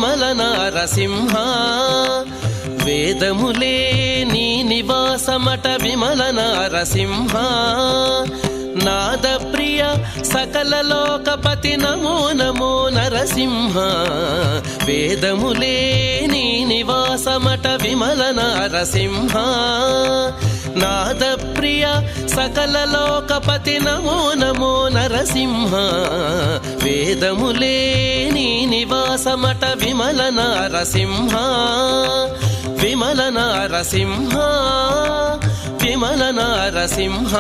విమల నారసింహ వేదములే నీ నివాసమట విమల నారసింహ నాద ప్రియ సకల లోకపతి నమో నమో నరసింహ వేదములే నీ నివాసమట విమల నారసింహ నాద ప్రియ సకల లోకపతి నమో నమో నరసింహ వేదములే నీ నివాసమట విమల నారసింహ విమల నారసింహ విమల నారసింహ